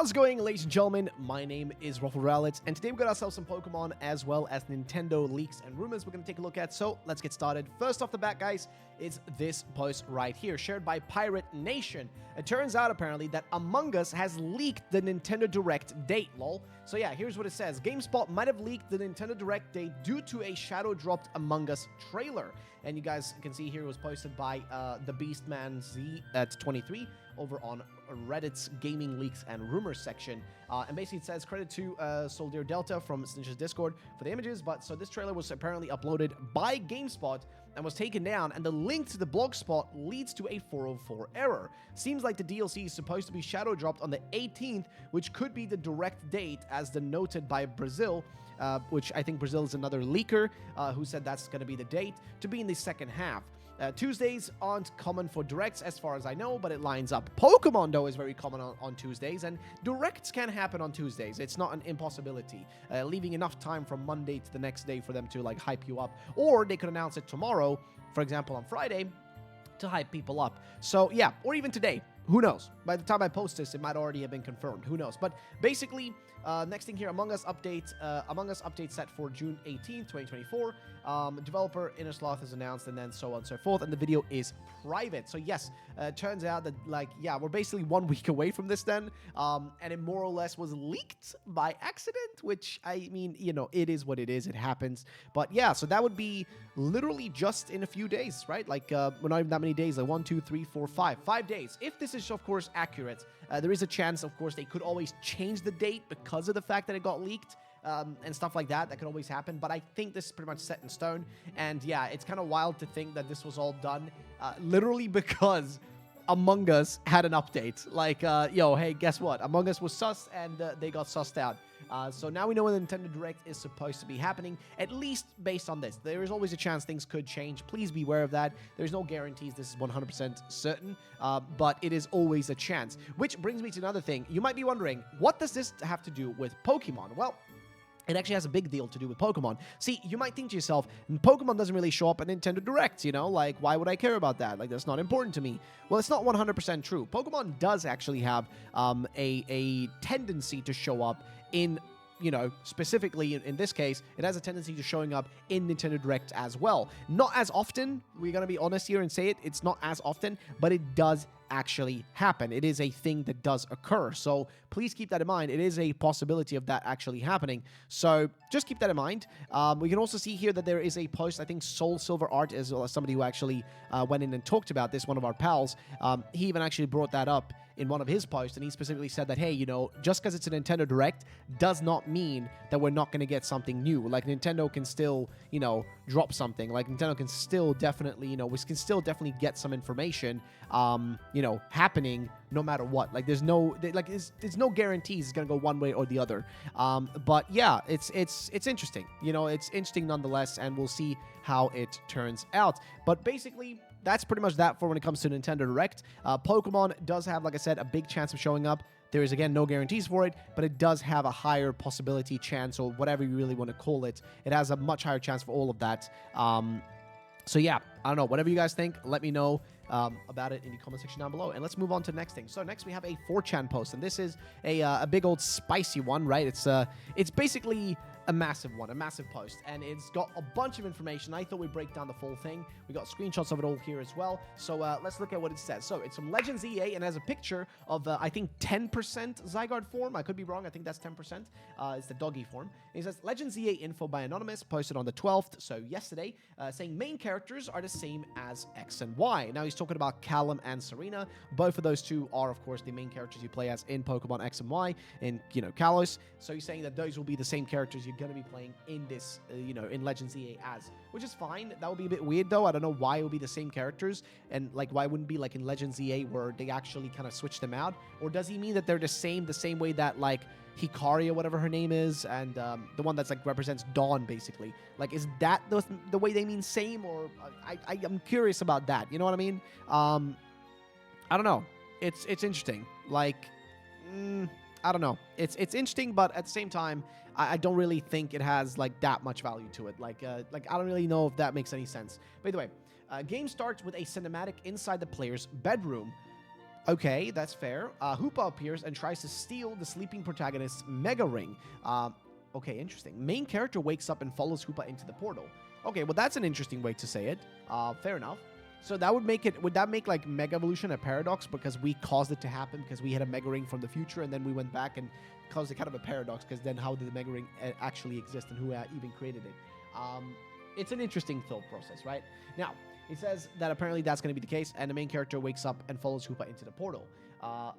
How's it going, ladies and gentlemen? My name is Ruffle Rowlett, and today we got ourselves some Pokemon as well as Nintendo leaks and rumors we're going to take a look at, so let's get started. First off the bat, guys, is this post right here, shared by Pirate Nation. It turns out, apparently, that Among Us has leaked the Nintendo Direct date, lol. So yeah, here's what it says. GameSpot might have leaked the Nintendo Direct date due to a shadow-dropped Among Us trailer. And you guys can see here it was posted by the Beastman Z at 23 over on Reddit's Gaming Leaks and Rumors section. And basically it says, credit to Soldier Delta from Snitch's Discord for the images, but so this trailer was apparently uploaded by GameSpot and was taken down, and the link to the blog spot leads to a 404 error. Seems like the DLC is supposed to be shadow dropped on the 18th, which could be the direct date as denoted by Brazil, which I think Brazil is another leaker who said that's going to be the date, to be in the second half. Tuesdays aren't common for directs as far as I know, but it lines up. Pokemon, though, is very common on Tuesdays, and directs can happen on Tuesdays. It's not an impossibility, leaving enough time from Monday to the next day for them to like hype you up, or they could announce it tomorrow, for example on Friday, to hype people up. So yeah, or even today. Who knows? By the time I post this, it might already have been confirmed. Who knows? But basically, next thing here, Among Us update set for June 18th, 2024. Developer Inner Sloth is announced, and then so on and so forth. And the video is private. So yes, it turns out that, like, yeah, we're basically 1 week away from this then. And it more or less was leaked by accident, which, I mean, you know, it is what it is. It happens. But yeah, so that would be literally just in a few days, right? Like, we're not even that many days, like 1, 2, 3, 4, 5. 5 days. If this is, of course, accurate, there is a chance, of course, they could always change the date because of the fact that it got leaked. And stuff like that. That could always happen. But I think this is pretty much set in stone. And yeah, it's kind of wild to think that this was all done literally because Among Us had an update. Like, yo, hey, guess what? Among Us was sus, and they got sussed out. So now we know when the Nintendo Direct is supposed to be happening, at least based on this. There is always a chance things could change. Please be aware of that. There's no guarantees this is 100% certain, but it is always a chance. Which brings me to another thing. You might be wondering, what does this have to do with Pokemon? Well, it actually has a big deal to do with Pokemon. See, you might think to yourself, Pokemon doesn't really show up in Nintendo Directs, you know? Like, why would I care about that? Like, that's not important to me. Well, it's not 100% true. Pokemon does actually have a tendency to show up in, you know, specifically in this case, it has a tendency to showing up in Nintendo Direct as well. Not as often, we're going to be honest here and say it, it's not as often, but it does actually happen. It is a thing that does occur. So please keep that in mind. It is a possibility of that actually happening. So just keep that in mind. We can also see here that there is a post, I think Soul Silver Art is somebody who actually went in and talked about this, one of our pals. He even actually brought that up in one of his posts, and he specifically said that, hey, you know, just because it's a Nintendo Direct does not mean that we're not going to get something new. Like, Nintendo can still, you know, drop something. Like, Nintendo can still definitely, you know, we can still definitely get some information, you know, happening no matter what. Like, there's no guarantees it's going to go one way or the other. But yeah, it's interesting. You know, it's interesting nonetheless, and we'll see how it turns out. But basically, that's pretty much that for when it comes to Nintendo Direct. Pokemon does have, like I said, a big chance of showing up. There is, again, no guarantees for it, but it does have a higher possibility, chance, or whatever you really want to call it. It has a much higher chance for all of that. So yeah, I don't know. Whatever you guys think, let me know about it in the comment section down below. And let's move on to the next thing. So next we have a 4chan post, and this is a big old spicy one, right? It's basically a massive one, a massive post, and it's got a bunch of information. I thought we'd break down the full thing. We got screenshots of it all here as well. So let's look at what it says. So it's from Legends ZA and has a picture of, I think, 10% Zygarde form. I could be wrong. I think that's 10%. It's the doggy form. And he says, Legends ZA info by Anonymous, posted on the 12th, so yesterday, saying main characters are the same as X and Y. Now he's talking about Callum and Serena. Both of those two are, of course, the main characters you play as in Pokemon X and Y, in, you know, Kalos. So he's saying that those will be the same characters you're going to be playing in this, you know, in Legends ZA as, which is fine. That would be a bit weird, though. I don't know why it would be the same characters, and, like, why wouldn't it be, like, in Legends ZA where they actually kind of switch them out? Or does he mean that they're the same way that, like, Hikari or whatever her name is, and the one that's, like, represents Dawn, basically? Like, is that the way they mean same, or I'm curious about that, you know what I mean? I don't know. It's interesting. Like, I don't know. It's interesting, but at the same time, I don't really think it has, like, that much value to it. Like, I don't really know if that makes any sense. By the way, game starts with a cinematic inside the player's bedroom. Okay, that's fair. Hoopa appears and tries to steal the sleeping protagonist's Mega Ring. Okay, interesting. Main character wakes up and follows Hoopa into the portal. Okay, well, that's an interesting way to say it. Fair enough. So that would make it, would that make like Mega Evolution a paradox because we caused it to happen because we had a Mega Ring from the future and then we went back and caused it kind of a paradox because then how did the Mega Ring actually exist and who even created it? It's an interesting thought process, right? Now, he says that apparently that's going to be the case and the main character wakes up and follows Hoopa into the portal.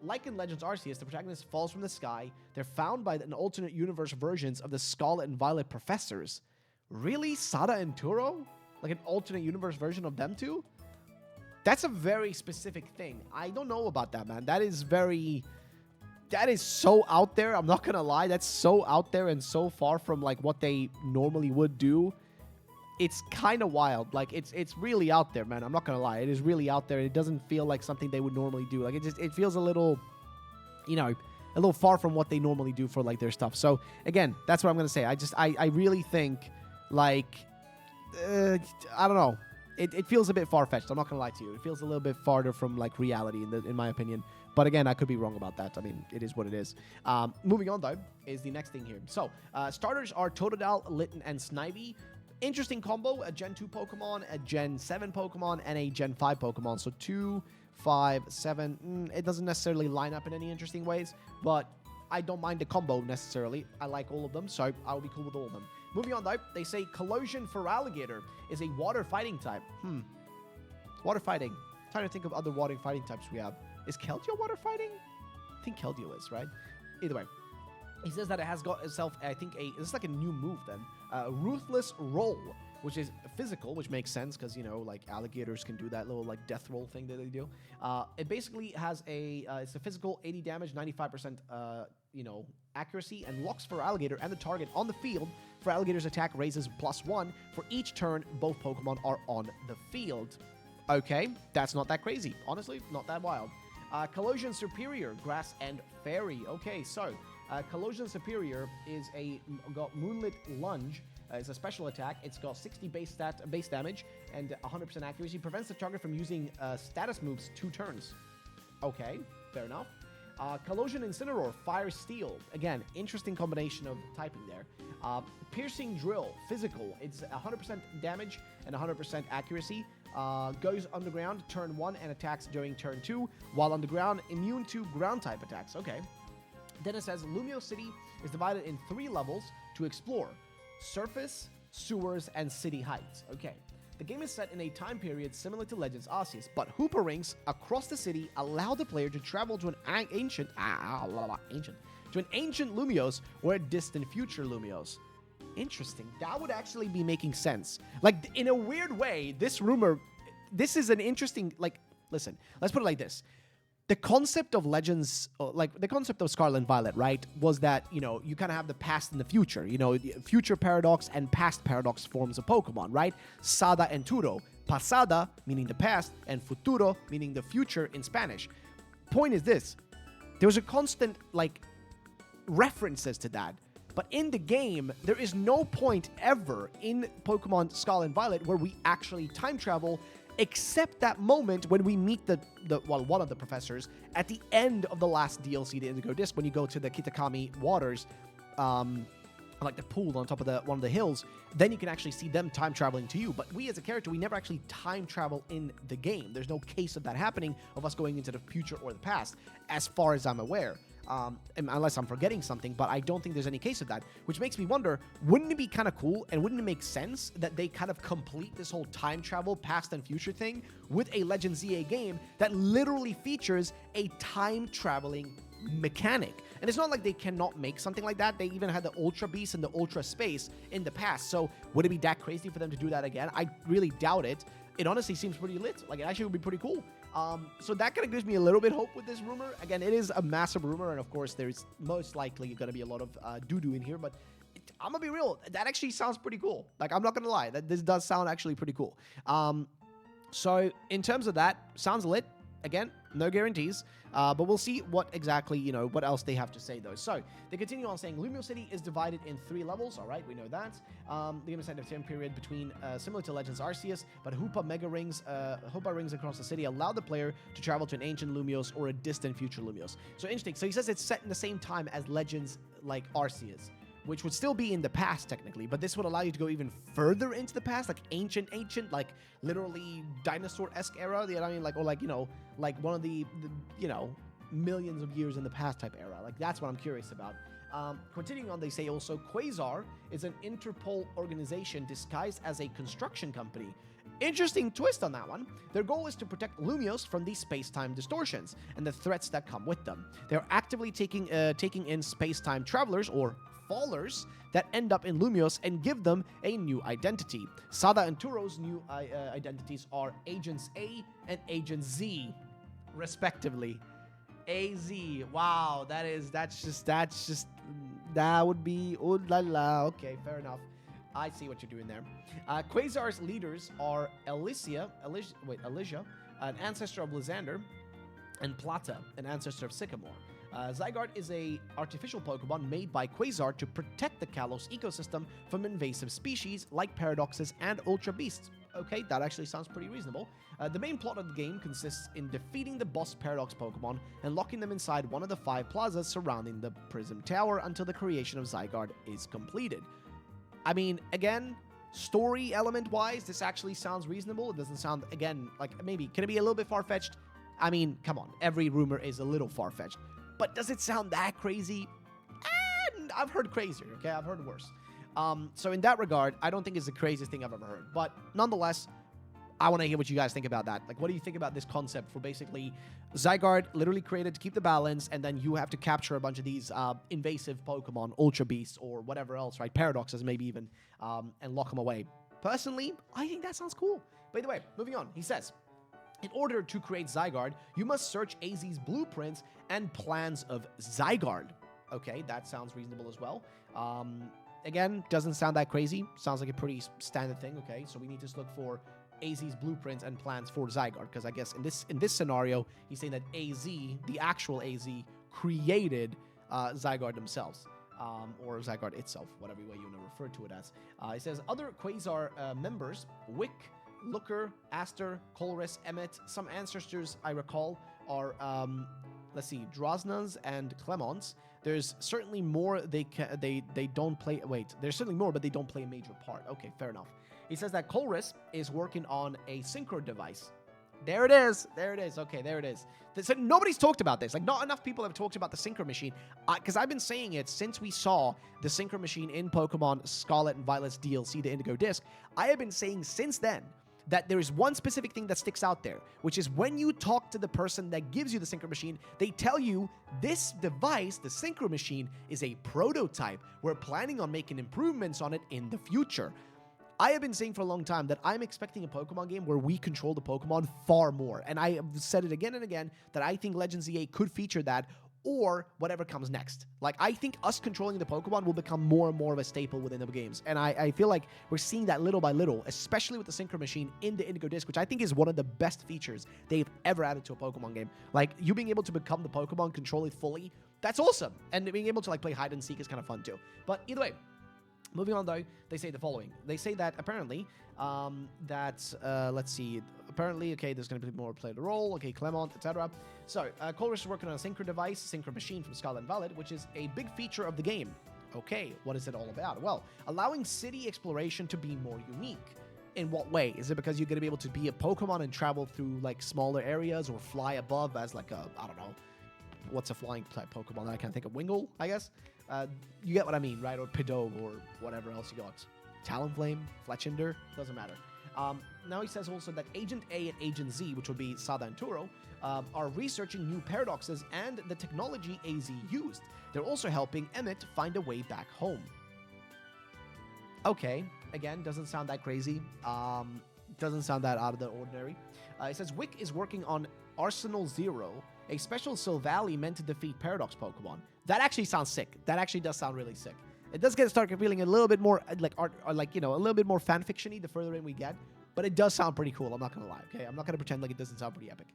Like in Legends Arceus, the protagonist falls from the sky. They're found by an alternate universe versions of the Scarlet and Violet professors. Really? Sada and Turo? Like an alternate universe version of them two? That's a very specific thing. I don't know about that, man. That is so out there. I'm not gonna lie. That's so out there and so far from like what they normally would do. It's kind of wild. Like it's really out there, man. I'm not gonna lie. It is really out there. It doesn't feel like something they would normally do. Like it feels a little, a little far from what they normally do for like their stuff. So again, that's what I'm gonna say. I really think like I don't know. It feels a bit far-fetched. I'm not going to lie to you. It feels a little bit farther from, like, reality, in my opinion. But, again, I could be wrong about that. I mean, it is what it is. Moving on, though, is the next thing here. So, starters are Totodile, Litten, and Snivy. Interesting combo. A Gen 2 Pokemon, a Gen 7 Pokemon, and a Gen 5 Pokemon. So, 2, 5, 7. It doesn't necessarily line up in any interesting ways. But I don't mind the combo, necessarily. I like all of them, so I'll be cool with all of them. Moving on, though, they say Collision for Alligator is a water fighting type. Water fighting. I'm trying to think of other water fighting types we have. Is Keldeo water fighting? I think Keldeo is, right? Either way. He says that it has got itself, I think, this is like a new move then. Ruthless Roll, which is physical, which makes sense because, like alligators can do that little like death roll thing that they do. It basically has it's a physical 80 damage, 95%, accuracy, and locks for alligator and the target on the field. For alligator's attack raises +1 for each turn both Pokemon are on the field. Okay, that's not that crazy. Honestly, not that wild. Collision Superior, Grass and Fairy. Okay, so Collision Superior is got Moonlit Lunge. It's a special attack. It's got 60 base damage and 100% accuracy. Prevents the target from using status moves 2 turns. Okay, fair enough. Collision Incineroar, Fire Steel. Again, interesting combination of typing there. Piercing Drill, physical. It's 100% damage and 100% accuracy. Goes underground turn 1 and attacks during turn 2. While underground, immune to ground type attacks. Okay. Then it says Lumio City is divided in 3 levels to explore. Surface, sewers, and city heights. Okay. The game is set in a time period similar to Legends Arceus, but Hoopa rings across the city allow the player to travel to an ancient Lumios or a distant future Lumios. Interesting. That would actually be making sense. Like, in a weird way, this is an interesting, like, listen, let's put it like this. The concept of Legends, like the concept of Scarlet and Violet, right, was that, you kind of have the past and the future, future paradox and past paradox forms of Pokemon, right? Sada and Turo. Pasada, meaning the past, and futuro, meaning the future in Spanish. Point is this. There was a constant, like, references to that. But in the game, there is no point ever in Pokemon Scarlet and Violet where we actually time travel, except that moment when we meet one of the professors at the end of the last DLC, the Indigo Disc, when you go to the Kitakami waters, like the pool on top of one of the hills, then you can actually see them time traveling to you. But we as a character, we never actually time travel in the game. There's no case of that happening, of us going into the future or the past, as far as I'm aware. Unless I'm forgetting something, but I don't think there's any case of that, which makes me wonder, wouldn't it be kind of cool and wouldn't it make sense that they kind of complete this whole time travel past and future thing with a Legends ZA game that literally features a time traveling mechanic? And it's not like they cannot make something like that. They even had the Ultra Beast and the Ultra Space in the past, so would it be that crazy for them to do that again? I really doubt it. It honestly seems pretty lit. Like, it actually would be pretty cool. So that kind of gives me a little bit hope with this rumor. Again, it is a massive rumor, and of course, there's most likely going to be a lot of doo-doo in here, but I'm going to be real. That actually sounds pretty cool. Like, I'm not going to lie. This does sound actually pretty cool. So in terms of that, sounds lit. again, no guarantees, but we'll see what exactly, what else they have to say, though. So, they continue on saying, Lumio City is divided in 3 levels. All right, we know that. The game is set in a time period between, similar to Legends Arceus, but Hoopa rings across the city allow the player to travel to an ancient Lumios or a distant future Lumios. So, interesting. So, he says it's set in the same time as Legends, like Arceus, which would still be in the past, technically, but this would allow you to go even further into the past, like ancient, like literally dinosaur-esque era, you know what I mean? Like, or like, like one of the millions of years in the past type era. Like, that's what I'm curious about. Continuing on, they say also, Quasar is an Interpol organization disguised as a construction company. Interesting twist on that one. Their goal is to protect Lumios from these space-time distortions and the threats that come with them. They're actively taking in space-time travelers, or fallers, that end up in Lumios and give them a new identity. Sada and Turo's new identities are Agents A and Agent Z, respectively. AZ. Wow, that would be ooh la la. Okay, fair enough. I see what you're doing there. Quasar's leaders are Elysia, an ancestor of Lysander, and Plata, an ancestor of Sycamore. Zygarde is a artificial Pokemon made by Quasar to protect the Kalos ecosystem from invasive species like Paradoxes and Ultra Beasts. Okay, that actually sounds pretty reasonable. The main plot of the game consists in defeating the boss Paradox Pokemon and locking them inside one of the 5 plazas surrounding the Prism Tower until the creation of Zygarde is completed. I mean, again, story element-wise, this actually sounds reasonable. It doesn't sound, again, like maybe, can it be a little bit far-fetched? I mean, come on, every rumor is a little far-fetched. But does it sound that crazy? I've heard crazier, okay? I've heard worse. So in that regard, I don't think it's the craziest thing I've ever heard. But nonetheless, I want to hear what you guys think about that. Like, what do you think about this concept for basically Zygarde literally created to keep the balance, and then you have to capture a bunch of these invasive Pokemon, Ultra Beasts, or whatever else, right? Paradoxes, maybe even, and lock them away. Personally, I think that sounds cool. By the way, moving on, he says, in order to create Zygarde, you must search AZ's blueprints and plans of Zygarde. Okay, that sounds reasonable as well. Again, doesn't sound that crazy. Sounds like a pretty standard thing. Okay, so we need to look for AZ's blueprints and plans for Zygarde, because I guess in this scenario, he's saying that AZ, the actual AZ, created Zygarde themselves. Or Zygarde itself, whatever way you want to refer to it as. It says other Quasar members, Wick, Looker, Aster, Colress, Emmet, some ancestors I recall are, let's see, Drosnas and Clemons. There's certainly more they don't play, there's certainly more, but they don't play a major part. Okay, fair enough. He says that Colress is working on a synchro device. There it is. Okay, there it is. So nobody's talked about this. Like, not enough people have talked about the synchro machine. Because I've been saying it since we saw the synchro machine in Pokemon Scarlet and Violet's DLC, the Indigo Disc. I have been saying since then that there is one specific thing that sticks out there, which is when you talk to the person that gives you the synchro machine, they tell you this device, the synchro machine, is a prototype. We're planning on making improvements on it in the future. I have been saying for a long time that I'm expecting a Pokemon game where we control the Pokemon far more. And I have said it again and again that I think Legends ZA could feature that, or whatever comes next. Like, I think us controlling the Pokemon will become more and more of a staple within the games. And I feel like we're seeing that little by little, especially with the Synchro Machine in the Indigo Disc, which I think is one of the best features they've ever added to a Pokemon game. Like, you being able to become the Pokemon, control it fully, that's awesome. And being able to, like, play hide and seek is kind of fun, too. But either way, moving on, though, they say the following. They say that apparently, let's see. Apparently, okay, there's going to be more play the role, okay, Clement, etc. So, Colress is working on a synchro device, synchro machine from Scarlet and Violet, which is a big feature of the game. Okay, what is it all about? Well, allowing city exploration to be more unique. In what way? Is it because you're going to be able to be a Pokemon and travel through, like, smaller areas or fly above as, like, a, I don't know, what's a flying type Pokemon that I can't think of? Wingull, I guess? You get what I mean, right? Or Pidove or whatever else you got. Talonflame, Fletchinder, doesn't matter. Now he says also that Agent A and Agent Z, which would be Sada and Turo, are researching new paradoxes and the technology AZ used. They're also helping Emmet find a way back home. Okay, again, doesn't sound that crazy. Doesn't sound that out of the ordinary. It says Wick is working on Arsenal Zero, a special Silvally meant to defeat Paradox Pokemon. That actually sounds sick. That actually does sound really sick. It does start feeling a little bit more like art, or like, you know, a little bit more fanfiction-y the further in we get. but it does sound pretty cool. I'm not gonna lie, okay? I'm not gonna pretend like it doesn't sound pretty epic.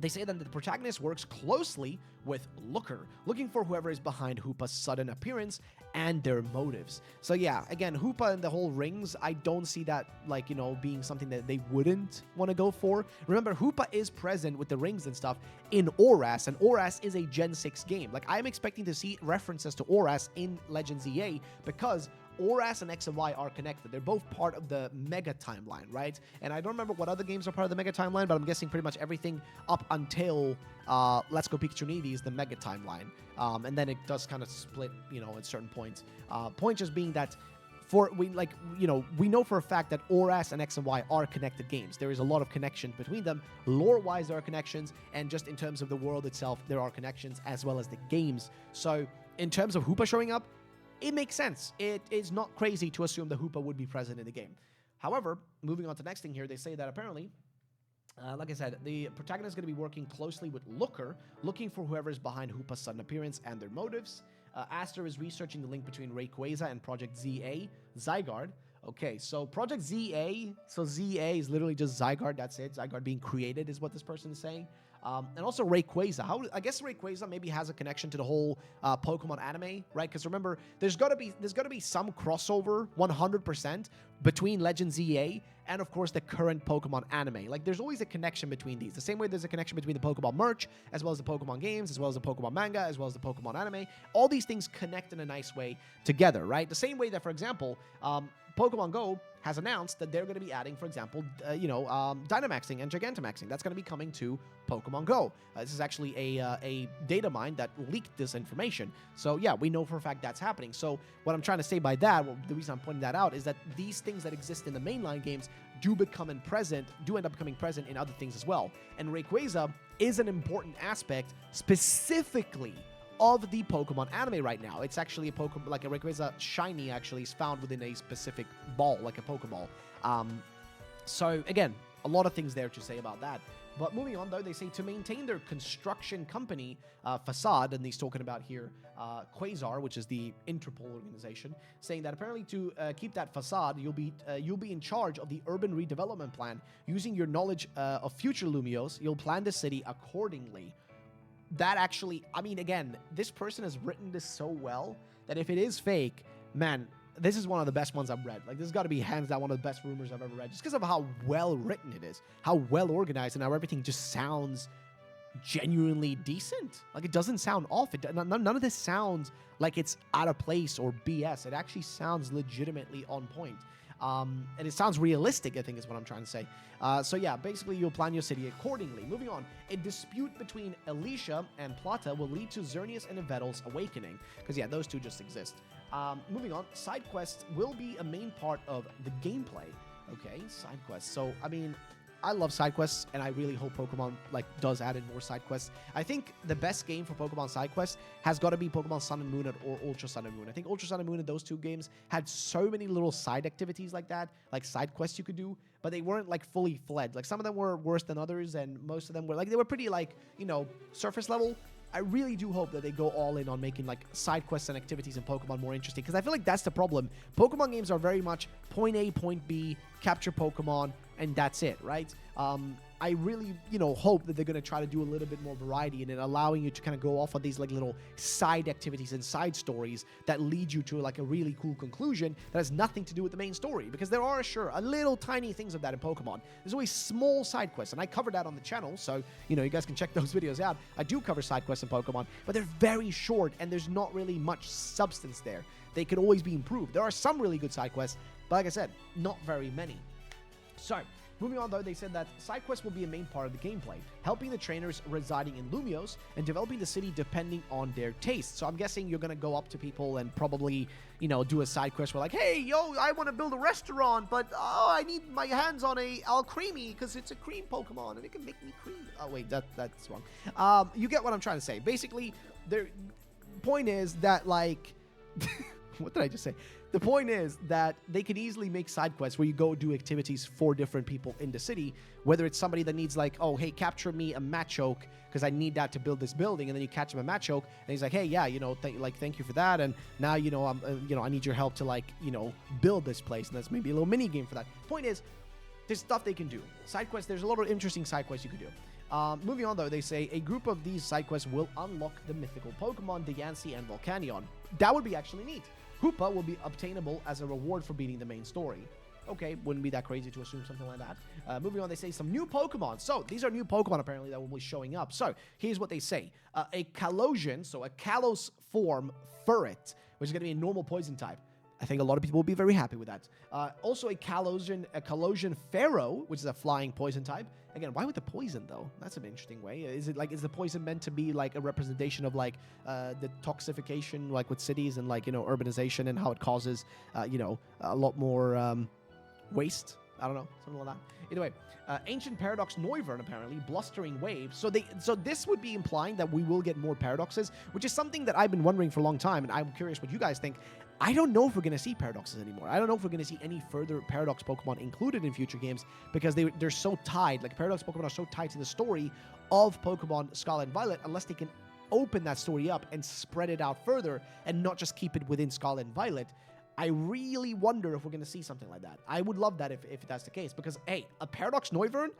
They say that the protagonist works closely with Looker, looking for whoever is behind Hoopa's sudden appearance and their motives. So yeah, again, Hoopa and the whole rings, I don't see that, like, you know, being something that they wouldn't want to go for. Remember, Hoopa is present with the rings and stuff in ORAS, and ORAS is a Gen 6 game. Like, I'm expecting to see references to ORAS in Legends ZA because ORAS and X and Y are connected. They're both part of the Mega Timeline, right? And I don't remember what other games are part of the Mega Timeline, but I'm guessing pretty much everything up until Let's Go Pikachu and Eevee is the Mega Timeline. And then it does kind of split, you know, at certain points. Point just being that we know for a fact that ORAS and X and Y are connected games. There is a lot of connection between them. Lore-wise, there are connections, and just in terms of the world itself, there are connections, as well as the games. So in terms of Hoopa showing up, it makes sense. It is not crazy to assume that Hoopa would be present in the game. However, moving on to the next thing here, they say that apparently, like I said, the protagonist is going to be working closely with Looker, looking for whoever is behind Hoopa's sudden appearance and their motives. Aster is researching the link between Rayquaza and Project ZA, Zygarde. Okay, so Project ZA, so ZA is literally just Zygarde, that's it. Zygarde being created is what this person is saying. And also Rayquaza. I guess Rayquaza maybe has a connection to the whole Pokemon anime, right? Because remember, there's gotta be some crossover, 100%, between Legends ZA and of course the current Pokemon anime. Like, there's always a connection between these. The same way there's a connection between the Pokemon merch, as well as the Pokemon games, as well as the Pokemon manga, as well as the Pokemon anime. All these things connect in a nice way together, right? The same way that, for example, Pokemon Go has announced that they're going to be adding, for example, Dynamaxing and Gigantamaxing. That's going to be coming to Pokemon Go. This is actually a data mine that leaked this information. So yeah, we know for a fact that's happening. So what I'm trying to say by that, the reason I'm pointing that out, is that these things that exist in the mainline games do end up becoming present in other things as well. And Rayquaza is an important aspect specifically of the Pokemon anime right now. It's actually a Pokemon, like a Rayquaza shiny actually is found within a specific ball, like a Pokeball. So again, a lot of things there to say about that. But moving on though, they say to maintain their construction company facade, and he's talking about here Quasar, which is the Interpol organization, saying that apparently to keep that facade, you'll be in charge of the urban redevelopment plan. Using your knowledge of future Lumios, you'll plan the city accordingly. That actually, I mean, again, this person has written this so well that if it is fake, man, this is one of the best ones I've read. Like, this has got to be hands down one of the best rumors I've ever read, just because of how well written it is, how well organized, and how everything just sounds genuinely decent. Like, it doesn't sound off. None of this sounds like it's out of place or BS. It actually sounds legitimately on point. And it sounds realistic, I think is what I'm trying to say. So yeah, basically you'll plan your city accordingly. Moving on, a dispute between Alicia and Plata will lead to Xerneas and Yveltal's awakening. Because yeah, those two just exist. Moving on, side quests will be a main part of the gameplay. Okay, side quests. So, I mean, I love side quests, and I really hope Pokemon does add in more side quests. I think the best game for Pokemon side quests has got to be Pokemon Sun and Moon or Ultra Sun and Moon. I think Ultra Sun and Moon and those two games had so many little side activities like that, like side quests you could do, but they weren't like fully fledged. Like, some of them were worse than others, and most of them were they were pretty surface level. I really do hope that they go all in on making side quests and activities in Pokemon more interesting, because I feel like that's the problem. Pokemon games are very much point A, point B, capture Pokemon, and that's it, right? I really, hope that they're going to try to do a little bit more variety in it, allowing you to kind of go off on these little side activities and side stories that lead you to a really cool conclusion that has nothing to do with the main story. Because there are, sure, a little tiny things of that in Pokemon. There's always small side quests, and I covered that on the channel, so, you guys can check those videos out. I do cover side quests in Pokemon, but they're very short, and there's not really much substance there. They could always be improved. There are some really good side quests, but like I said, not very many. So, moving on though, they said that side quests will be a main part of the gameplay, helping the trainers residing in Lumios and developing the city depending on their taste. So I'm guessing you're gonna go up to people and probably, do a side quest where hey, yo, I want to build a restaurant, but I need my hands on a Alcremie because it's a cream Pokemon and it can make me cream. Oh wait, that's wrong. You get what I'm trying to say. Basically, the point is that what did I just say? The point is that they could easily make side quests where you go do activities for different people in the city, whether it's somebody that needs like, oh, hey, capture me a Machoke because I need that to build this building, and then you catch him a Machoke, and he's like, hey, yeah, thank you for that, and now, I need your help to like, build this place, and that's maybe a little mini game for that. Point is, there's stuff they can do. Side quests, there's a lot of interesting side quests you could do. Moving on, though, they say a group of these side quests will unlock the mythical Pokemon, Diancie and Volcanion. That would be actually neat. Hoopa will be obtainable as a reward for beating the main story. Okay, wouldn't be that crazy to assume something like that. Moving on, they say some new Pokemon. So, these are new Pokemon, apparently, that will be showing up. So, here's what they say. A Kalosian, so a Kalos form Furret, which is going to be a normal poison type. I think a lot of people will be very happy with that. Also, a Kalosian Pharaoh, which is a flying poison type. Again, why with the poison, though? That's an interesting way. Is the poison meant to be like a representation of like the toxification, like with cities and like, urbanization and how it causes, a lot more waste? I don't know, something like that. Either way, Ancient Paradox Noivern, apparently, Blustering Waves. So this would be implying that we will get more paradoxes, which is something that I've been wondering for a long time, and I'm curious what you guys think. I don't know if we're going to see paradoxes anymore. I don't know if we're going to see any further paradox Pokemon included in future games because they're so tied. Like, paradox Pokemon are so tied to the story of Pokemon Scarlet and Violet, unless they can open that story up and spread it out further and not just keep it within Scarlet and Violet. I really wonder if we're going to see something like that. I would love that if that's the case because, hey, a Paradox Noivern,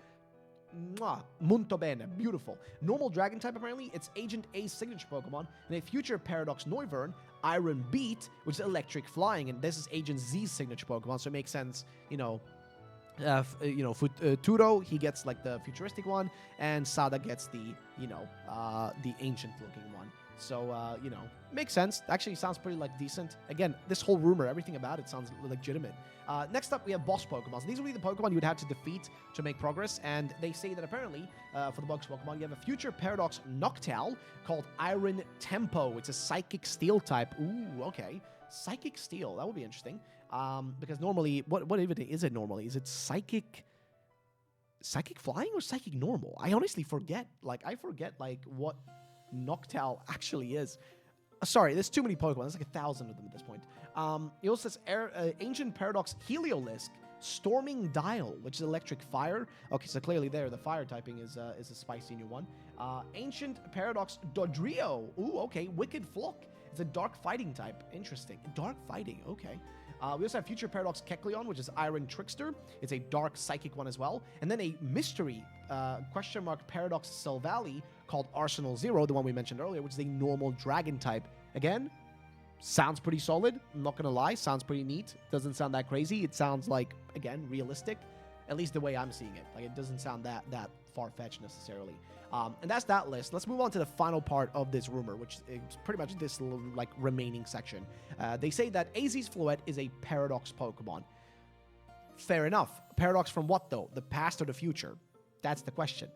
mwah, molto bene, beautiful. Normal Dragon type, apparently, it's Agent A's signature Pokemon, and a future Paradox Noivern, Iron Beat, which is electric flying, and this is Agent Z's signature Pokemon, so it makes sense, Turo, he gets like the futuristic one, and Sada gets the ancient looking one. So, makes sense. Actually, sounds pretty, decent. Again, this whole rumor, everything about it sounds legitimate. Next up, we have boss Pokemon. So these will be the Pokemon you would have to defeat to make progress. And they say that apparently, for the boss Pokemon, you have a future Paradox Noctowl called Iron Tempo. It's a Psychic Steel type. Ooh, okay. Psychic Steel. That would be interesting. Because normally, what even is it normally? Is it Psychic Flying or Psychic Normal? I honestly forget. I forget, what Noctowl actually is. Sorry, there's too many Pokemon. There's 1,000 of them at this point. It also says Ancient Paradox Heliolisk, Storming Dial, which is electric fire. Okay, so clearly there, the fire typing is a spicy new one. Ancient Paradox Dodrio. Ooh, okay. Wicked Flock. It's a dark fighting type. Interesting. Dark fighting. Okay. We also have Future Paradox Kecleon, which is Iron Trickster. It's a dark psychic one as well. And then a mystery Paradox Silvally called Arsenal Zero, the one we mentioned earlier, which is a normal dragon type. Again, sounds pretty solid. I'm not going to lie. Sounds pretty neat. Doesn't sound that crazy. It sounds again, realistic. At least the way I'm seeing it. It doesn't sound that far-fetched necessarily. And that's that list. Let's move on to the final part of this rumor, which is pretty much this remaining section. They say that AZ's Floette is a Paradox Pokemon. Fair enough. Paradox from what, though? The past or the future? That's the question.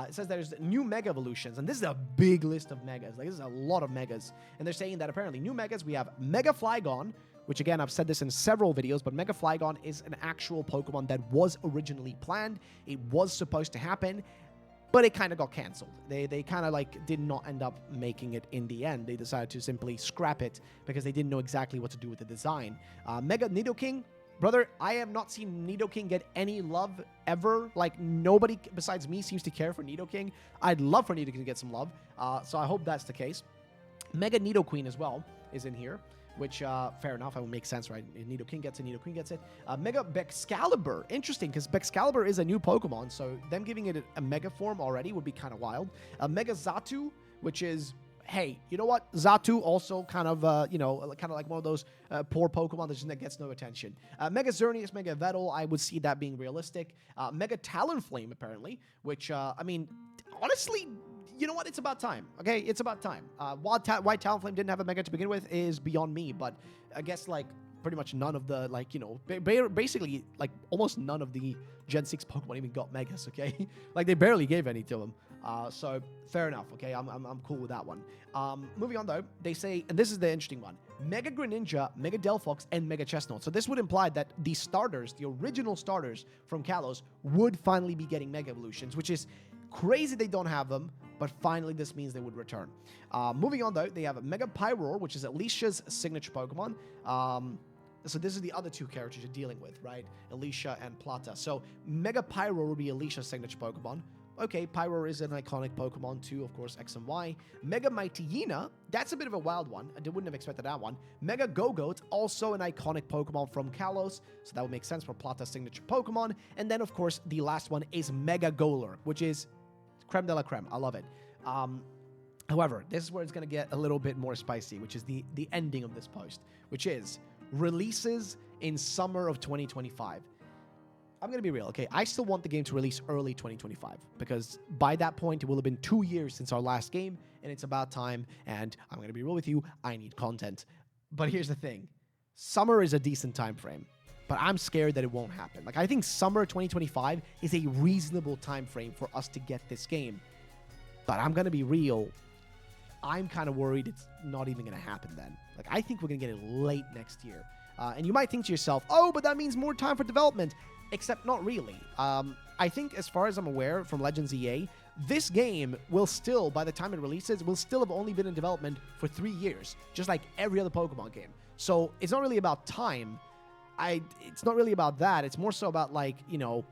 It says there's new Mega Evolutions, and this is a big list of Megas. This is a lot of Megas. And they're saying that apparently new Megas, we have Mega Flygon, which again, I've said this in several videos, but Mega Flygon is an actual Pokemon that was originally planned. It was supposed to happen, but it kind of got canceled. They kind of did not end up making it in the end. They decided to simply scrap it because they didn't know exactly what to do with the design. Mega Nidoking, brother, I have not seen Nidoking get any love ever. Nobody besides me seems to care for Nidoking. I'd love for Nidoking to get some love, so I hope that's the case. Mega Nidoqueen as well is in here, which, fair enough, that would make sense, right? Nidoking gets it, Nidoqueen gets it. Mega Bexcalibur, interesting, because Bexcalibur is a new Pokemon, so them giving it a Mega form already would be kind of wild. Mega Xatu, which is, hey, you know what? Xatu also kind of, like one of those poor Pokemon that just gets no attention. Mega Xerneas, Mega Vettel, I would see that being realistic. Mega Talonflame, apparently, which, honestly, you know what? It's about time. Okay, it's about time. Why Talonflame didn't have a Mega to begin with is beyond me, but I guess pretty much none of the basically almost none of the Gen 6 Pokemon even got Megas. Okay, they barely gave any to them. So fair enough. Okay, I'm cool with that one. Moving on though, they say, and this is the interesting one: Mega Greninja, Mega Delphox, and Mega Chestnut. So this would imply that the starters, the original starters from Kalos, would finally be getting Mega Evolutions, which is crazy they don't have them, but finally this means they would return. Moving on though, they have a Mega Pyroar, which is Alicia's signature Pokemon. So this is the other two characters you're dealing with, right? Alicia and Plata. So Mega Pyro will be Alicia's signature Pokemon. Okay, Pyro is an iconic Pokemon too, of course, X and Y. Mega Mightyena, that's a bit of a wild one. I wouldn't have expected that one. Mega Go-Goat, also an iconic Pokemon from Kalos, so that would make sense for Plata's signature Pokemon. And then, of course, the last one is Mega Golur, which is creme de la creme. I love it. However, this is where it's going to get a little bit more spicy, which is the ending of this post, which is releases in summer of 2025. I'm going to be real, okay? I still want the game to release early 2025 because by that point, it will have been 2 years since our last game, and it's about time, and I'm going to be real with you, I need content. But here's the thing. Summer is a decent time frame, but I'm scared that it won't happen. Like, I think summer 2025 is a reasonable time frame for us to get this game. But I'm going to be real. I'm kind of worried it's not even going to happen then. Like, I think we're going to get it late next year. And you might think to yourself, oh, but that means more time for development. Except not really. I think as far as I'm aware from Legends ZA, this game will still, by the time it releases, will still have only been in development for 3 years, just like every other Pokemon game. So it's not really about time. It's not really about that. It's more so about, like, you know,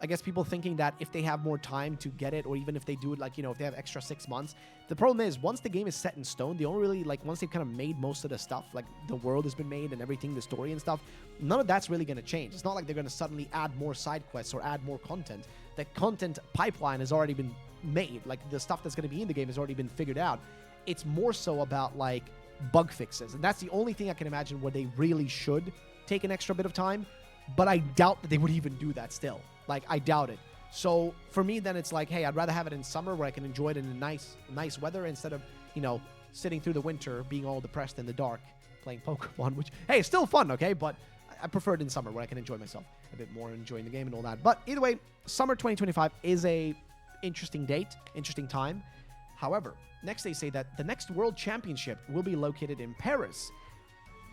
I guess people thinking that if they have more time to get it, or even if they do it, like, you know, if they have extra 6 months. The problem is, once the game is set in stone, they don't really, like, once they've kind of made most of the stuff, like, the world has been made and everything, the story and stuff, none of that's really going to change. It's not like they're going to suddenly add more side quests or add more content. The content pipeline has already been made. Like, the stuff that's going to be in the game has already been figured out. It's more so about, like, bug fixes. And that's the only thing I can imagine where they really should take an extra bit of time. But I doubt that they would even do that still. Like, I doubt it. So for me, then it's like, hey, I'd rather have it in summer where I can enjoy it in nice weather instead of, you know, sitting through the winter, being all depressed in the dark, playing Pokemon, which, hey, it's still fun, okay? But I prefer it in summer where I can enjoy myself a bit more, enjoying the game and all that. But either way, summer 2025 is a interesting date, interesting time. However, next they say that the next World Championship will be located in Paris.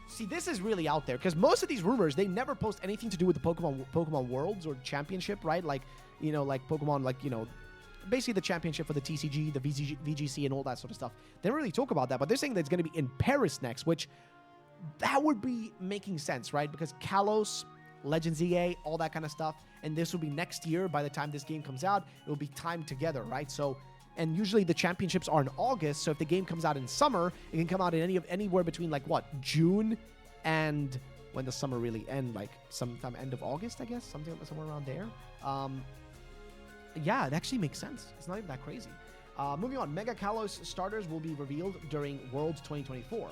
See, this is really out there because most of these rumors, they never post anything to do with the Pokemon Worlds or Championship, right? Like, you know, like Pokemon, like, you know, basically the championship for the TCG, the VGC, and all that sort of stuff. They don't really talk about that, but they're saying that it's going to be in Paris next, which that would be making sense, right? Because Kalos, Legends ZA, all that kind of stuff, and this will be next year. By the time this game comes out, it will be timed together, right? So, and usually the championships are in August, so if the game comes out in summer, it can come out in anywhere between, like, what, June and when does summer really end? Like, sometime end of August, I guess? Somewhere around there. Yeah, it actually makes sense. It's not even that crazy. Moving on, Mega Kalos starters will be revealed during Worlds 2024.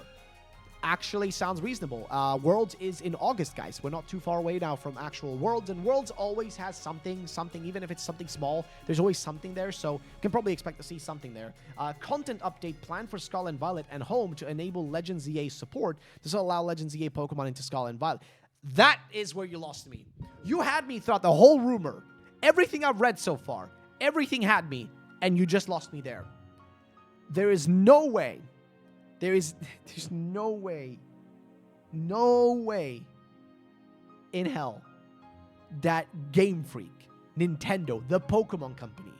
Actually sounds reasonable. Worlds is in August, guys. We're not too far away now from actual Worlds, and Worlds always has something, even if it's something small, there's always something there, so you can probably expect to see something there. Content update planned for Scarlet and Violet and Home to enable Legends ZA support. This will allow Legends ZA Pokemon into Scarlet and Violet. That is where you lost me. You had me throughout the whole rumor. Everything I've read so far, everything had me, and you just lost me there. There is no way. There's no way in hell that Game Freak, Nintendo, the Pokemon company,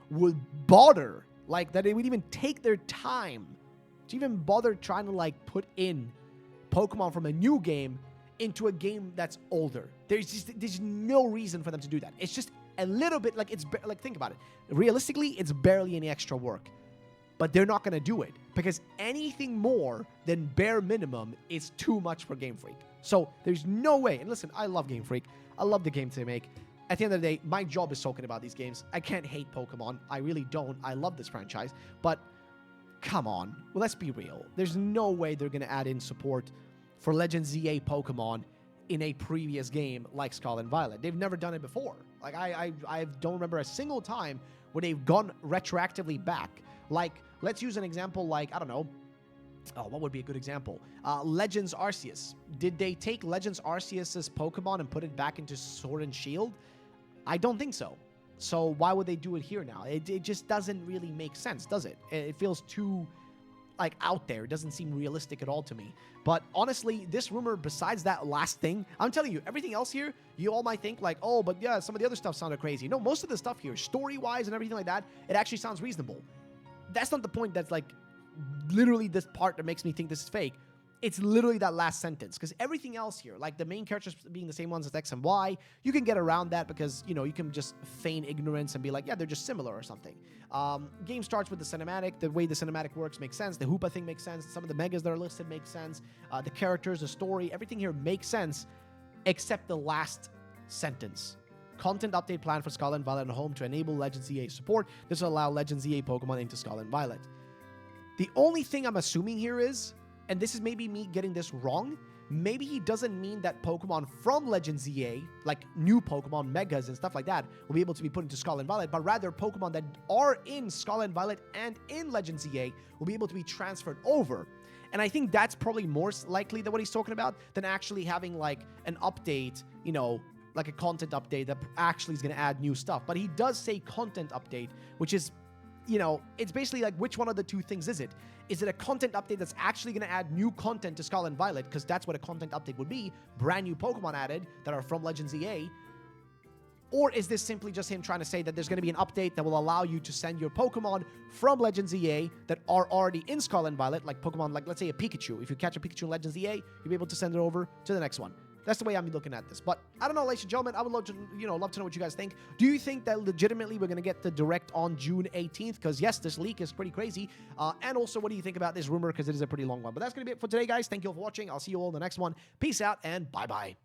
would bother, like, that they would even take their time to even bother trying to, like, put in Pokemon from a new game into a game that's older. There's no reason for them to do that. It's just a little bit, like, think about it. Realistically, it's barely any extra work. But they're not going to do it because anything more than bare minimum is too much for Game Freak. So there's no way. And listen, I love Game Freak. I love the games they make. At the end of the day, my job is talking about these games. I can't hate Pokemon. I really don't. I love this franchise. But come on. Well, let's be real. There's no way they're going to add in support for Legends ZA Pokemon in a previous game like Scarlet and Violet. They've never done it before. Like, I don't remember a single time where they've gone retroactively back. Like, let's use an example like, I don't know. Oh, what would be a good example? Legends Arceus. Did they take Legends Arceus's Pokemon and put it back into Sword and Shield? I don't think so. So why would they do it here now? It just doesn't really make sense, does it? It feels too, like, out there. It doesn't seem realistic at all to me. But honestly, this rumor, besides that last thing, I'm telling you, everything else here, you all might think like, oh, but yeah, some of the other stuff sounded crazy. No, most of the stuff here, story-wise and everything like that, it actually sounds reasonable. That's not the point. That's, like, literally this part that makes me think this is fake. it's literally that last sentence, because everything else here, like the main characters being the same ones as X and Y, you can get around that because, you know, you can just feign ignorance and be like, yeah, they're just similar or something. Game starts with the cinematic. The way the cinematic works makes sense. The Hoopa thing makes sense. Some of the megas that are listed make sense. The characters, the story, everything here makes sense, except the last sentence. Content update plan for Scarlet and Violet and Home to enable Legends ZA support. This will allow Legends ZA Pokemon into Scarlet and Violet. The only thing I'm assuming here is, and this is maybe me getting this wrong, maybe he doesn't mean that Pokemon from Legends ZA, like new Pokemon, Megas, and stuff like that, will be able to be put into Scarlet and Violet, but rather Pokemon that are in Scarlet and Violet and in Legends ZA will be able to be transferred over. And I think that's probably more likely than what he's talking about than actually having like an update, you know, like a content update that actually is going to add new stuff. But he does say content update, which is, you know, it's basically like, which one of the two things is it? Is it a content update that's actually going to add new content to Scarlet and Violet? Because that's what a content update would be. Brand new Pokemon added that are from Legends ZA. Or is this simply just him trying to say that there's going to be an update that will allow you to send your Pokemon from Legends ZA that are already in Scarlet and Violet, like Pokemon, like let's say a Pikachu. If you catch a Pikachu in Legends ZA, you'll be able to send it over to the next one. That's the way I'm looking at this. But I don't know, ladies and gentlemen, I would love to, love to know what you guys think. Do you think that legitimately we're going to get the direct on June 18th? Because yes, this leak is pretty crazy. And also, what do you think about this rumor? Because it is a pretty long one. But that's going to be it for today, guys. Thank you all for watching. I'll see you all in the next one. Peace out and bye-bye.